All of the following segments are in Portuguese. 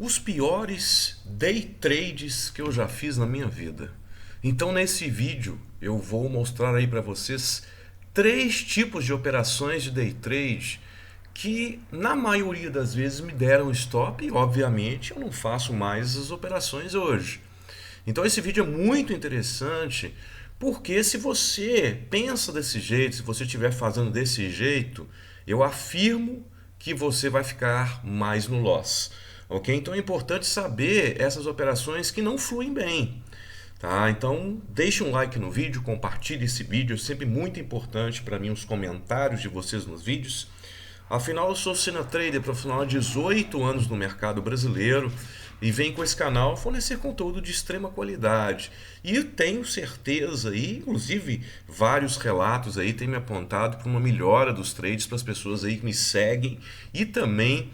Os piores day trades que eu já fiz na minha vida. Então nesse vídeo eu vou mostrar aí para vocês três tipos de operações de day trade que na maioria das vezes me deram stop e obviamente eu não faço mais as operações hoje. Então esse vídeo é muito interessante porque se você pensa desse jeito, se você estiver fazendo desse jeito, eu afirmo que você vai ficar mais no loss. Ok? Então é importante saber essas operações que não fluem bem. Tá? Então deixe um like no vídeo, compartilhe esse vídeo, é sempre muito importante para mim os comentários de vocês nos vídeos. Afinal, eu sou Sina Trader profissional há 18 anos no mercado brasileiro e venho com esse canal fornecer conteúdo de extrema qualidade. E eu tenho certeza, e inclusive vários relatos aí têm me apontado para uma melhora dos trades para as pessoas aí que me seguem e também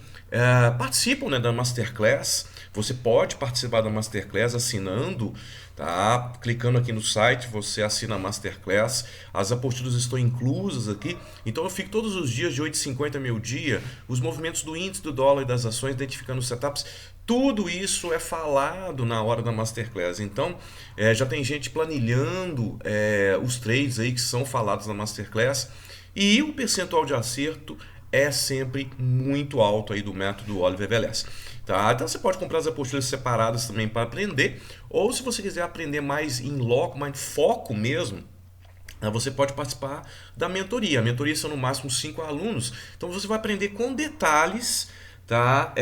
participam, né, da Masterclass. Você pode participar da Masterclass assinando, tá? Clicando aqui no site, você assina a Masterclass. As apostilas estão inclusas aqui. Então eu fico todos os dias de 8h50 a meio-dia, os movimentos do índice, do dólar e das ações, identificando os setups. Tudo isso é falado na hora da Masterclass. Então já tem gente planilhando os trades aí que são falados na Masterclass. E o percentual de acerto é sempre muito alto aí do método Oliver Velez. Tá? Então você pode comprar as apostilas separadas também para aprender, ou se você quiser aprender mais em loco, mais foco mesmo, você pode participar da mentoria. A mentoria são no máximo 5 alunos, então você vai aprender com detalhes, tá?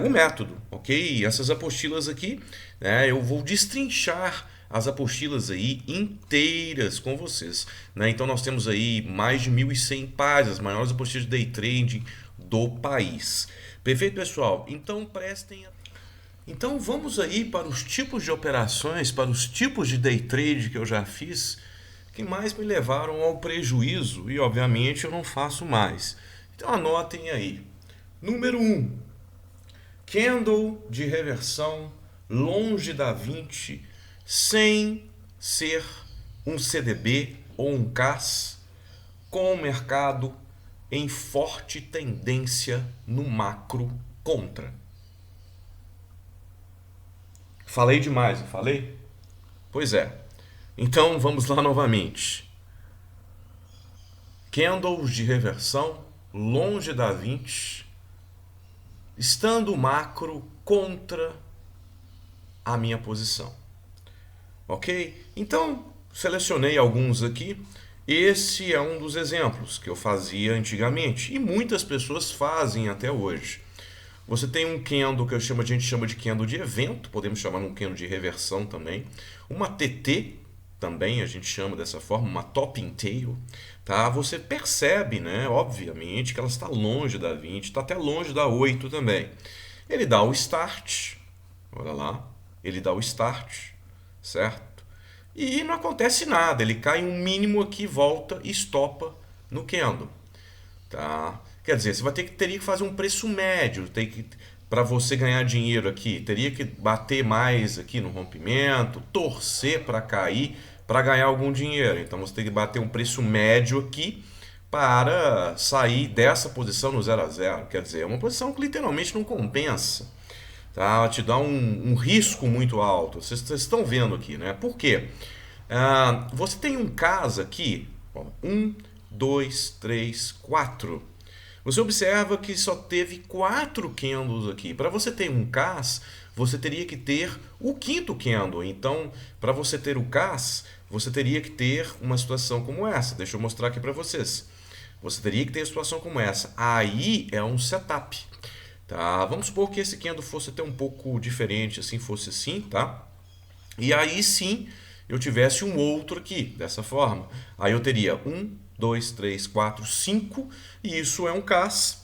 O método, ok? Essas apostilas aqui, né, eu vou destrinchar as apostilas aí inteiras com vocês, né? Então nós temos aí mais de 1.100 páginas, as maiores apostilas de day trading do país. Perfeito, pessoal? Então prestem atenção. Então vamos aí para os tipos de operações, para os tipos de day trade que eu já fiz, que mais me levaram ao prejuízo e obviamente eu não faço mais. Então anotem aí. Número 1, candle de reversão longe da 20, sem ser um CDB ou um CAS, com o mercado em forte tendência no macro contra. Falei demais, não falei? Pois é. Então vamos lá novamente. Candles de reversão longe da 20, estando o macro contra a minha posição. Ok? Então selecionei alguns aqui. Esse é um dos exemplos que eu fazia antigamente e muitas pessoas fazem até hoje. Você tem um candle que a gente chama de candle de evento, podemos chamar um candle de reversão também. Uma TT também a gente chama dessa forma, uma topping tail. Tá? Você percebe, né, obviamente, que ela está longe da 20, está até longe da 8 também. Ele dá o start, olha lá, ele dá o start, certo? E não acontece nada, ele cai um mínimo aqui, volta e estopa no candle. Tá? Quer dizer, você teria que fazer um preço médio, para você ganhar dinheiro aqui, teria que bater mais aqui no rompimento, torcer para cair, para ganhar algum dinheiro. Então você tem que bater um preço médio aqui para sair dessa posição no 0 a 0. Quer dizer, é uma posição que literalmente não compensa. Tá? Ela te dá um risco muito alto. Vocês estão vendo aqui, né? Por quê? Você tem um caso aqui, ó, 1, 2, 3, 4. Você observa que só teve 4 candles aqui. Para você ter um CAS, você teria que ter o quinto candle. Então, para você ter o CAS, você teria que ter uma situação como essa. Deixa eu mostrar aqui para vocês. Você teria que ter uma situação como essa. Aí é um setup. Tá? Vamos supor que esse candle fosse até um pouco diferente, assim, fosse assim, tá? E aí sim eu tivesse um outro aqui, dessa forma. Aí eu teria 1, 2, 3, 4, 5, e isso é um CAS.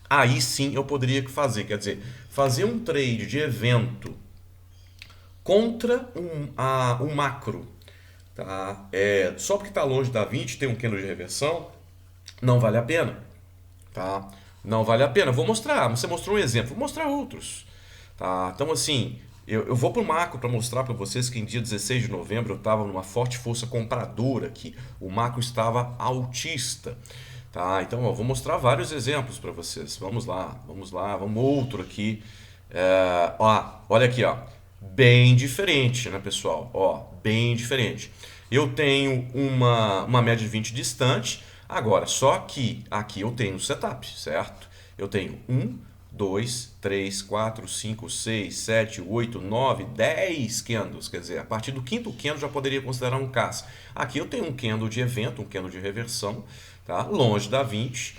Aí sim eu poderia fazer, quer dizer, fazer um trade de evento contra um macro. Tá? Só porque está longe da 20, tem um candle de reversão, não vale a pena. Tá? Não vale a pena. Vou mostrar, você mostrou um exemplo, vou mostrar outros. Tá? Então assim, eu vou para o macro para mostrar para vocês que em dia 16 de novembro eu estava numa forte força compradora aqui. O macro estava altista. Tá? Então eu vou mostrar vários exemplos para vocês. Vamos lá, vamos outro aqui. Ó, olha aqui, ó. Bem diferente, né, pessoal? Ó, bem diferente. Eu tenho uma média de 20 distante. Agora, só que aqui eu tenho um setup, certo? Eu tenho 2, 3, 4, 5, 6, 7, 8, 9, 10 candles. Quer dizer, a partir do quinto candle já poderia considerar um CAS. Aqui eu tenho um candle de evento, um candle de reversão, tá? Longe da 20.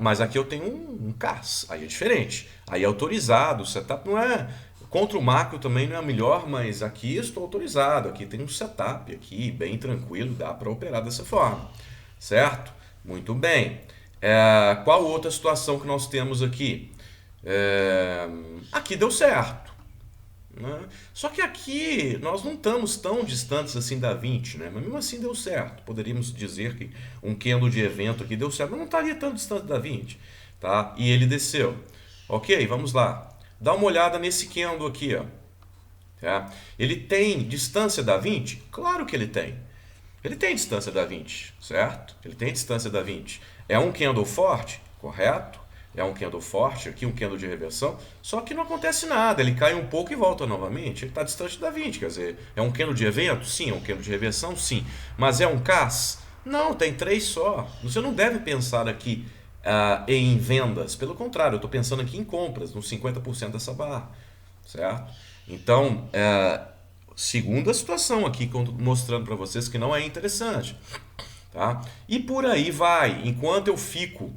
Mas aqui eu tenho um CAS. Aí é diferente. Aí é autorizado. O setup não é. Contra o macro também não é a melhor, mas aqui estou autorizado. Aqui tem um setup aqui, bem tranquilo, dá para operar dessa forma. Certo? Muito bem. Qual outra situação que nós temos aqui? Aqui deu certo, né? Só que aqui nós não estamos tão distantes assim da 20, né? Mas mesmo assim deu certo. Poderíamos dizer que um candle de evento aqui deu certo, mas não estaria tão distante da 20, tá? E ele desceu. Ok, vamos lá. Dá uma olhada nesse candle aqui, ó. Tá? Ele tem distância da 20? Claro que ele tem. Ele tem distância da 20, certo? Ele tem distância da 20. É um candle forte? Correto. É um candle forte, aqui um candle de reversão, só que não acontece nada, ele cai um pouco e volta novamente, ele está distante da 20, quer dizer, é um candle de evento? Sim. É um candle de reversão? Sim. Mas é um CAS? Não, tem 3 só. Você não deve pensar aqui em vendas, pelo contrário, eu estou pensando aqui em compras, nos 50% dessa barra, certo? Então, segunda situação aqui, mostrando para vocês que não é interessante, tá? E por aí vai, enquanto eu fico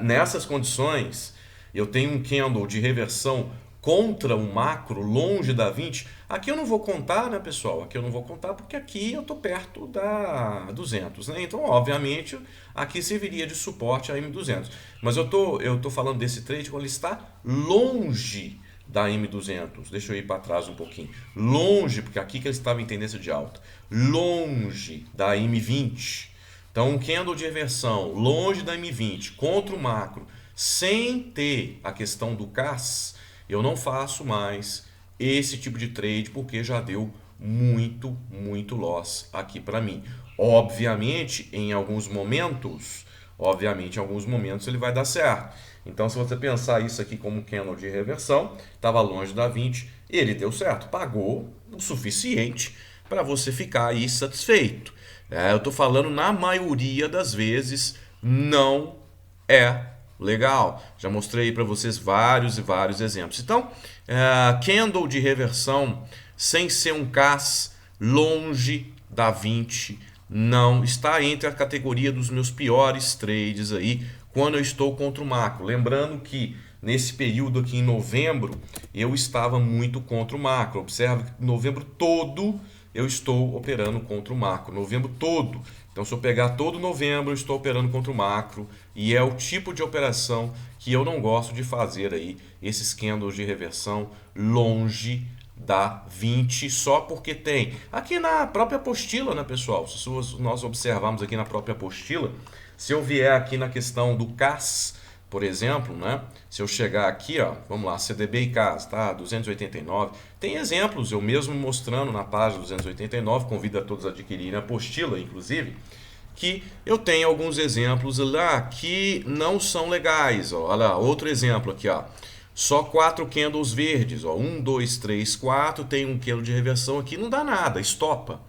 nessas condições, eu tenho um candle de reversão contra um macro longe da 20. Aqui eu não vou contar, né, pessoal? Aqui eu não vou contar porque aqui eu estou perto da 200, né? Então, obviamente, aqui serviria de suporte a M200. Mas eu tô falando desse trade quando ele está longe da M200. Deixa eu ir para trás um pouquinho. Longe, porque aqui que ele estava em tendência de alta. Longe da M20. Então, um candle de reversão longe da M20 contra o macro, sem ter a questão do CAS, eu não faço mais esse tipo de trade porque já deu muito loss aqui para mim. Obviamente, em alguns momentos ele vai dar certo. Então, se você pensar isso aqui como um candle de reversão, estava longe da 20, ele deu certo, pagou o suficiente para você ficar aí satisfeito. Eu estou falando na maioria das vezes não é legal. Já mostrei para vocês vários e vários exemplos. Então, candle de reversão sem ser um CAS longe da 20 não está entre a categoria dos meus piores trades aí quando eu estou contra o macro. Lembrando que nesse período aqui em novembro eu estava muito contra o macro. Observe que novembro todo eu estou operando contra o macro, novembro todo. Então, se eu pegar todo novembro, eu estou operando contra o macro e é o tipo de operação que eu não gosto de fazer aí, esses candles de reversão longe da 20, só porque tem. Aqui na própria apostila, né, pessoal? Se nós observarmos aqui na própria apostila, se eu vier aqui na questão do CAS, por exemplo, né? Se eu chegar aqui, ó, vamos lá, CDB e CAS, tá? 289. Tem exemplos, eu mesmo mostrando na página 289, convido a todos a adquirirem a apostila, inclusive, que eu tenho alguns exemplos lá que não são legais. Ó. Olha lá, outro exemplo aqui, ó. Só 4 candles verdes, ó. 1, 2, 3, 4, tem um candle de reversão aqui, não dá nada, estopa.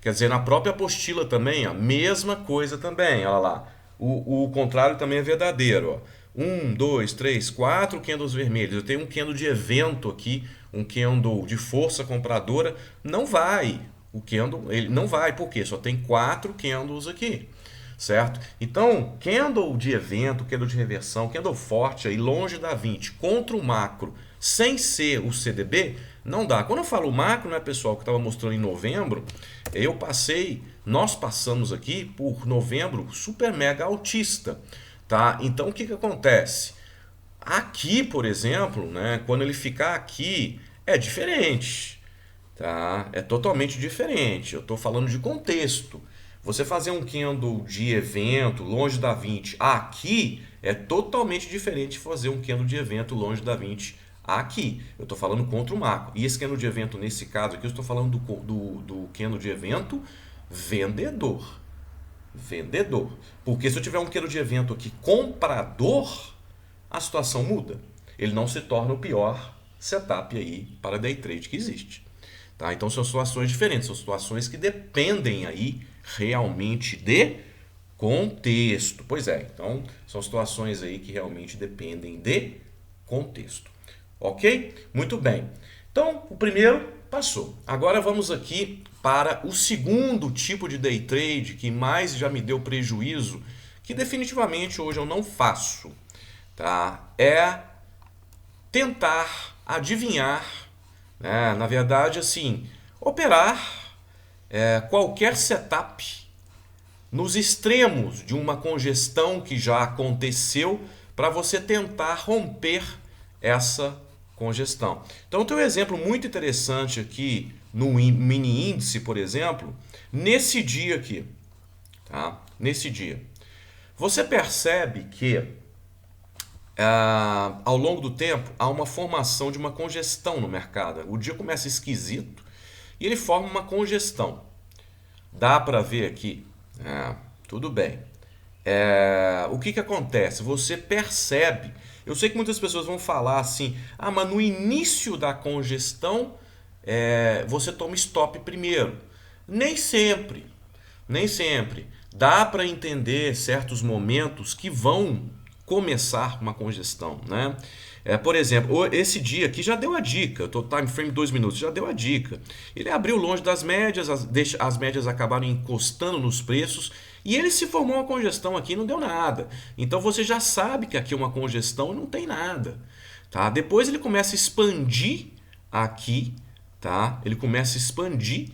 Quer dizer, na própria apostila também, ó, mesma coisa também, olha lá. O contrário também é verdadeiro, ó. 1, 2, 3, 4 candles vermelhos. Eu tenho um candle de evento aqui, um candle de força compradora. Não vai. O candle, ele não vai. Por quê? Só tem 4 candles aqui. Certo? Então, candle de evento, candle de reversão, candle forte aí, longe da 20, contra o macro, sem ser o CDB, não dá. Quando eu falo macro, né, pessoal, que eu estava mostrando em novembro, nós passamos aqui por novembro super mega altista. Tá? Então o que acontece? Aqui, por exemplo, né, quando ele ficar aqui, é diferente. Tá? É totalmente diferente. Eu estou falando de contexto. Você fazer um candle de evento longe da 20 aqui é totalmente diferente de fazer um candle de evento longe da 20 aqui. Eu estou falando contra o macro. E esse candle de evento, nesse caso aqui, eu estou falando do candle de evento vendedor. Vendedor. Porque se eu tiver um candle de evento aqui comprador, a situação muda. ele não se torna o pior setup aí para day trade que existe. Tá? Então são situações diferentes, são situações que dependem aí realmente de contexto. Pois é, então são situações aí que realmente dependem de contexto. Ok? Muito bem. Então, o primeiro passou. Agora vamos aqui para o segundo tipo de day trade que mais já me deu prejuízo, que definitivamente hoje eu não faço. Tá? É tentar adivinhar, né? Na verdade, assim, operar qualquer setup nos extremos de uma congestão que já aconteceu para você tentar romper essa congestão. Então tem um exemplo muito interessante aqui no mini índice, por exemplo, nesse dia aqui, tá? Nesse dia. Você percebe que ao longo do tempo há uma formação de uma congestão no mercado. O dia começa esquisito e ele forma uma congestão. Dá para ver aqui? Tudo bem. O que acontece? Você percebe. Eu sei que muitas pessoas vão falar assim: ah, mas no início da congestão você toma stop primeiro. Nem sempre. Nem sempre. Dá para entender certos momentos que vão começar uma congestão, né? Por exemplo, esse dia aqui já deu a dica, tô time frame 2 minutos, já deu a dica. Ele abriu longe das médias, as médias acabaram encostando nos preços e ele se formou uma congestão aqui e não deu nada. Então você já sabe que aqui é uma congestão e não tem nada. Tá? Depois ele começa a expandir aqui, tá? Ele começa a expandir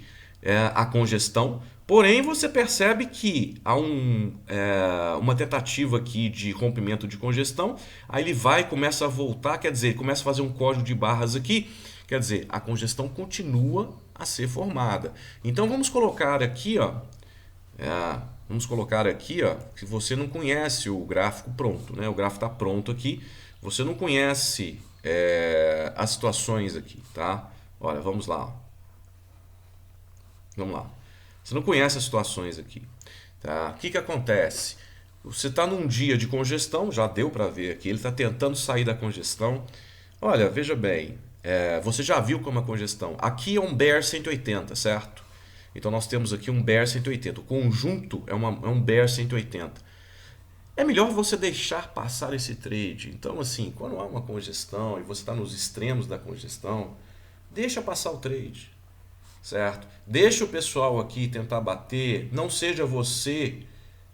a congestão. Porém, você percebe que há uma tentativa aqui de rompimento de congestão, aí ele vai e começa a voltar, quer dizer, ele começa a fazer um código de barras aqui, quer dizer, a congestão continua a ser formada. Então vamos colocar aqui, ó, que você não conhece o gráfico pronto, né? O gráfico está pronto aqui, você não conhece as situações aqui, tá? Olha, vamos lá. Vamos lá. Você não conhece as situações aqui. Tá? O que acontece? Você está num dia de congestão, já deu para ver aqui, ele está tentando sair da congestão. Olha, veja bem, você já viu como é a congestão. Aqui é um Bear 180, certo? Então nós temos aqui um Bear 180. O conjunto é um Bear 180. É melhor você deixar passar esse trade. Então, assim, quando há uma congestão e você está nos extremos da congestão, deixa passar o trade. Certo? Deixa o pessoal aqui tentar bater, não seja você,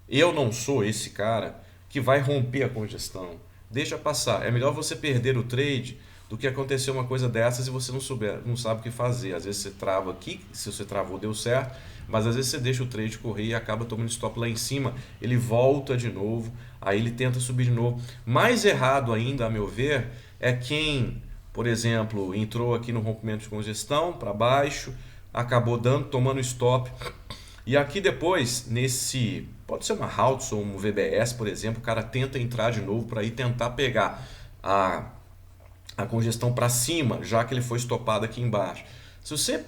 eu não sou esse cara que vai romper a congestão. Deixa passar. É melhor você perder o trade do que acontecer uma coisa dessas e você não sabe o que fazer. Às vezes você trava aqui, se você travou deu certo, mas às vezes você deixa o trade correr e acaba tomando stop lá em cima, ele volta de novo, aí ele tenta subir de novo. Mais errado ainda, a meu ver, é quem, por exemplo, entrou aqui no rompimento de congestão para baixo, acabou tomando stop. E aqui depois, pode ser uma Haltz ou um VBS, por exemplo, o cara tenta entrar de novo para ir tentar pegar a congestão para cima, já que ele foi estopado aqui embaixo. Se você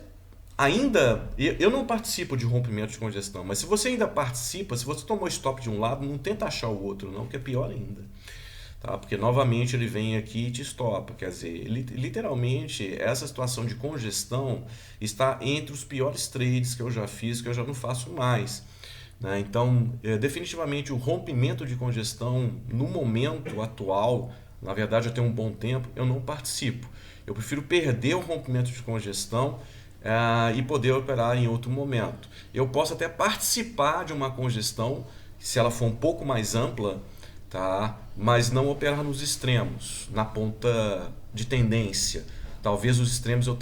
ainda... Eu não participo de rompimento de congestão, mas se você ainda participa, se você tomou stop de um lado, não tenta achar o outro não, que é pior ainda. Tá? Porque novamente ele vem aqui e te estopa. Quer dizer, literalmente essa situação de congestão está entre os piores trades que eu já fiz, que eu já não faço mais. Né? Então, definitivamente o rompimento de congestão no momento atual, na verdade eu tenho um bom tempo, eu não participo. Eu prefiro perder o rompimento de congestão e poder operar em outro momento. Eu posso até participar de uma congestão, se ela for um pouco mais ampla, tá? Mas não operar nos extremos, na ponta de tendência. Talvez os extremos eu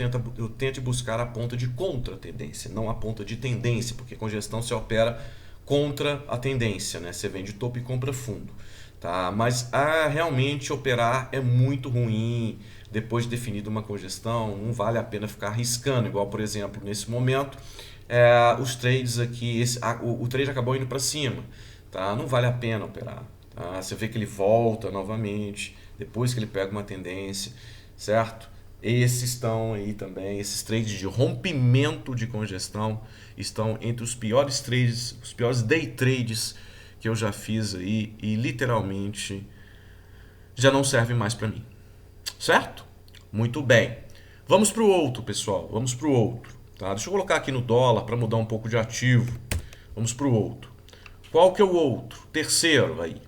tente buscar a ponta de contra-tendência, não a ponta de tendência, porque congestão você opera contra a tendência, né? Você vende topo e compra fundo. Tá? Mas realmente operar é muito ruim depois de definida uma congestão, não vale a pena ficar arriscando, igual por exemplo nesse momento os trades aqui, o trade acabou indo para cima, tá? Não vale a pena operar. Você vê que ele volta novamente, depois que ele pega uma tendência, certo? Esses estão aí também, esses trades de rompimento de congestão estão entre os piores trades, os piores day trades que eu já fiz aí e literalmente já não servem mais para mim. Certo? Muito bem. Vamos para o outro, pessoal. Vamos para o outro. Tá? Deixa eu colocar aqui no dólar para mudar um pouco de ativo. Vamos para o outro. Qual que é o outro? Terceiro aí.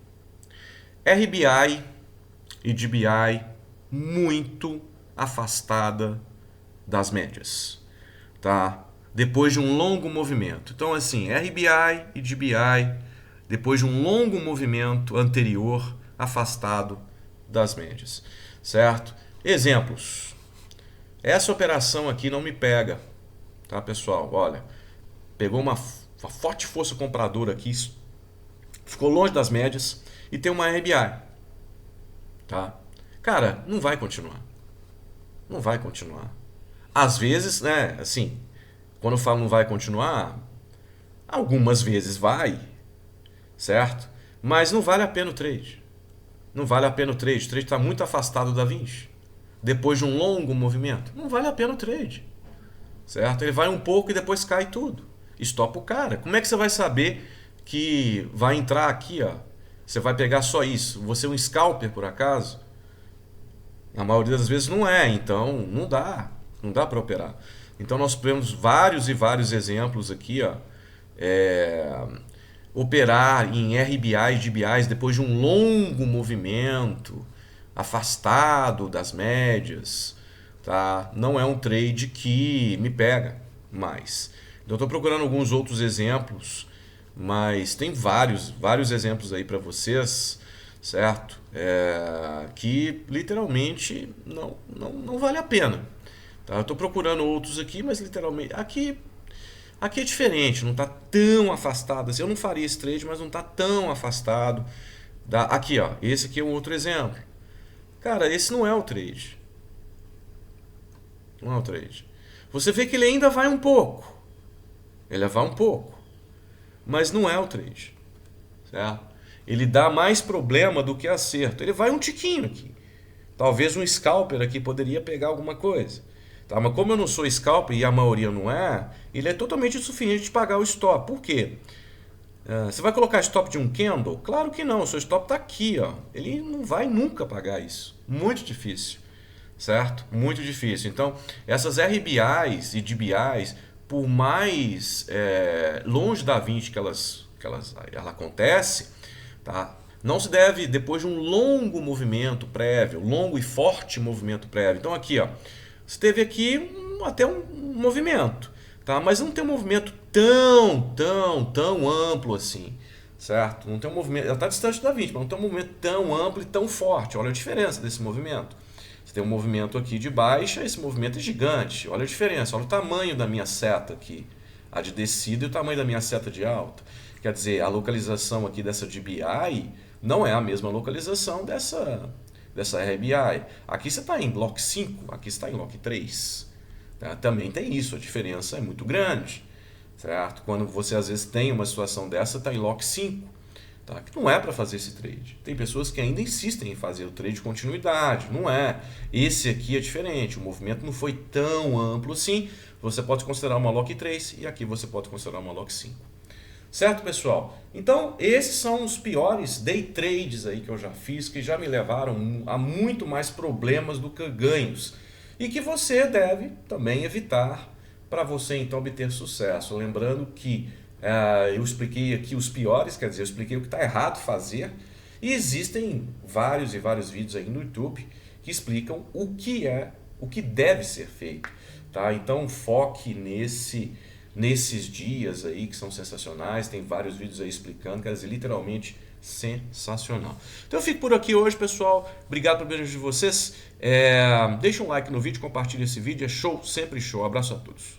RBI e DBI muito afastada das médias, tá? Depois de um longo movimento. Então assim, RBI e DBI depois de um longo movimento anterior afastado das médias, certo? Exemplos. Essa operação aqui não me pega, tá, pessoal? Olha, pegou uma forte força compradora aqui, ficou longe das médias e tem uma RBI, tá? Cara, não vai continuar. Não vai continuar. Às vezes, né, assim, quando eu falo não vai continuar, algumas vezes vai, certo? Mas não vale a pena o trade. Não vale a pena o trade. O trade está muito afastado da 20. Depois de um longo movimento, não vale a pena o trade, certo? Ele vai um pouco e depois cai tudo. Estopa o cara. Como é que você vai saber que vai entrar aqui, ó? Você vai pegar só isso? Você é um scalper, por acaso? A maioria das vezes não é, então não dá para operar. Então nós temos vários e vários exemplos aqui, ó, operar em RBIs, DBIs depois de um longo movimento, afastado das médias, tá? Não é um trade que me pega mais. Então estou procurando alguns outros exemplos, mas tem vários exemplos aí para vocês, certo? Que literalmente não vale a pena. Tá? Eu estou procurando outros aqui, mas literalmente aqui é diferente, não está tão afastado assim. Eu não faria esse trade, mas não está tão afastado. Aqui, ó, esse aqui é um outro exemplo. Cara, esse não é o trade. Não é o trade. Você vê que ele ainda vai um pouco. Ele vai um pouco. Mas não é o trade. Certo? Ele dá mais problema do que acerto. Ele vai um tiquinho aqui. Talvez um scalper aqui poderia pegar alguma coisa. Tá? Mas como eu não sou scalper e a maioria não é, ele é totalmente insuficiente de pagar o stop. Por quê? Você vai colocar stop de um candle? Claro que não. O seu stop está aqui. Ó. Ele não vai nunca pagar isso. Muito difícil. Certo? Muito difícil. Então, essas RBIs e DBIs, por mais longe da 20 que ela acontece, tá? Não se deve, depois de um longo movimento prévio, longo e forte movimento prévio. Então aqui, ó, você teve aqui até um movimento, tá? Mas não tem um movimento tão amplo assim, certo? Não tem um movimento, ela está distante da 20, mas não tem um movimento tão amplo e tão forte. Olha a diferença desse movimento. Você tem um movimento aqui de baixa, esse movimento é gigante. Olha a diferença, olha o tamanho da minha seta aqui, a de descida e o tamanho da minha seta de alta. Quer dizer, a localização aqui dessa DBI não é a mesma localização dessa RBI. Aqui você está em Lock 5, aqui você está em Lock 3. Tá? Também tem isso, a diferença é muito grande. Certo? Quando você às vezes tem uma situação dessa, está em Lock 5. Tá? Que não é para fazer esse trade. Tem pessoas que ainda insistem em fazer o trade de continuidade. Não é. Esse aqui é diferente. O movimento não foi tão amplo assim. Você pode considerar uma Lock 3 e aqui você pode considerar uma Lock 5. Certo, pessoal? Então, esses são os piores day trades aí que eu já fiz, que já me levaram a muito mais problemas do que ganhos. E que você deve também evitar para você então obter sucesso. Lembrando que eu expliquei aqui os piores, quer dizer, eu expliquei o que está errado fazer. E existem vários e vários vídeos aí no YouTube que explicam o que deve ser feito. Tá? Então, foque nesses dias aí que são sensacionais, tem vários vídeos aí explicando, quer dizer, literalmente sensacional. Então eu fico por aqui hoje, pessoal. Obrigado pelo beijo de vocês. Deixa um like no vídeo, compartilha esse vídeo, é show, sempre show. Abraço a todos.